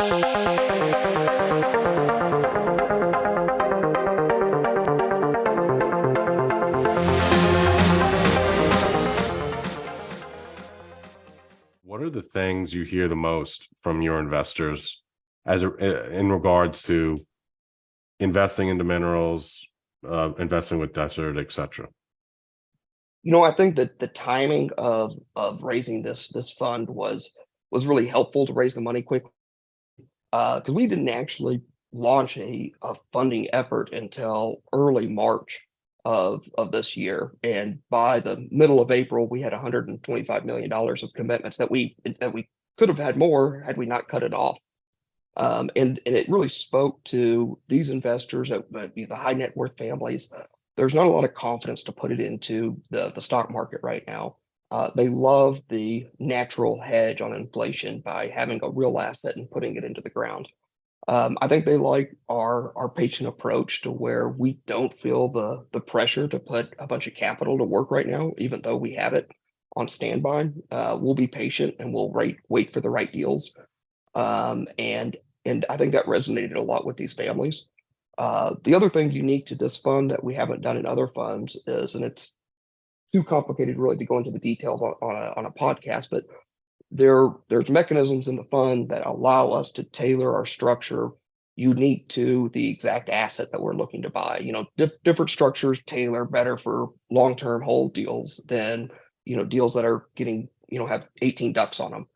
What are the things you hear the most from your investors in regards to investing into minerals, investing with desert, et cetera? I think that the timing of raising this fund was really helpful to raise the money quickly, because we didn't actually launch a funding effort until early March of this year, and by the middle of April, we had $125 million of commitments that we could have had more had we not cut it off. And it really spoke to these investors that the high net worth families. There's not a lot of confidence to put it into the stock market right now. They love the natural hedge on inflation by having a real asset and putting it into the ground. I think they like our patient approach to where we don't feel the pressure to put a bunch of capital to work right now, even though we have it on standby. We'll be patient and we'll wait for the right deals. And I think that resonated a lot with these families. The other thing unique to this fund that we haven't done in other funds is, and it's too complicated really to go into the details on a podcast, but there's mechanisms in the fund that allow us to tailor our structure unique to the exact asset that we're looking to buy. Different structures tailor better for long-term hold deals than deals that are getting have 18 ducks on them.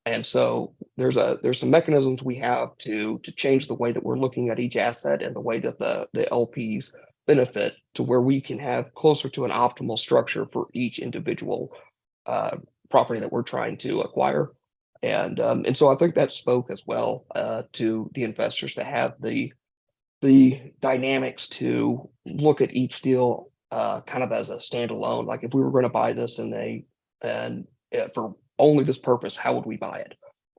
And so there's some mechanisms we have to change the way that we're looking at each asset and the way that the LPs benefit to where we can have closer to an optimal structure for each individual property that we're trying to acquire. And so I think that spoke as well to the investors to have the dynamics to look at each deal kind of as a standalone. Like if we were going to buy this for only this purpose, how would we buy it?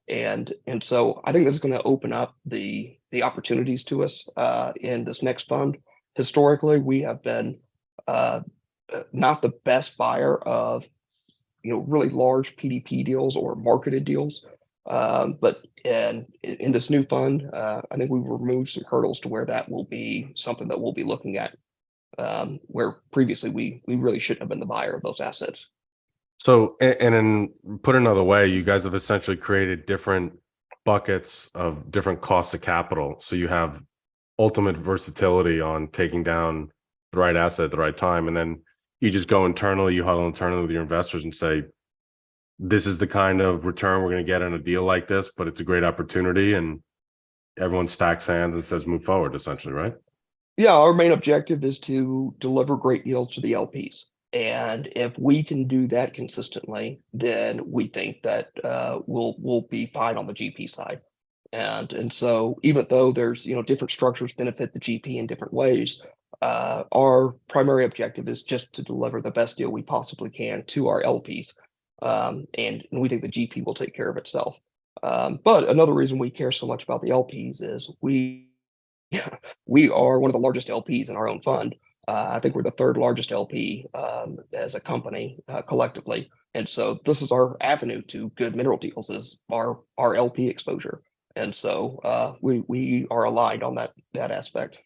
And so I think that's going to open up the opportunities to us in this next fund. Historically, we have been not the best buyer of really large PDP deals or marketed deals, but in this new fund, I think we removed some hurdles to where that will be something that we'll be looking at, where previously we really shouldn't have been the buyer of those assets. So, and put another way, you guys have essentially created different buckets of different costs of capital. So you have ultimate versatility on taking down the right asset at the right time. And then you just go internally, you huddle internally with your investors and say, this is the kind of return we're going to get on a deal like this, but it's a great opportunity. And everyone stacks hands and says, move forward, essentially, right? Yeah, our main objective is to deliver great deals to the LPs. And if we can do that consistently, then we think that we'll be fine on the GP side. And so even though there's different structures benefit the GP in different ways, our primary objective is just to deliver the best deal we possibly can to our LPs. And we think the GP will take care of itself. But another reason we care so much about the LPs is we are one of the largest LPs in our own fund. I think we're the third largest LP as a company collectively. And so this is our avenue to good mineral deals, is our LP exposure. And so we are aligned on that aspect.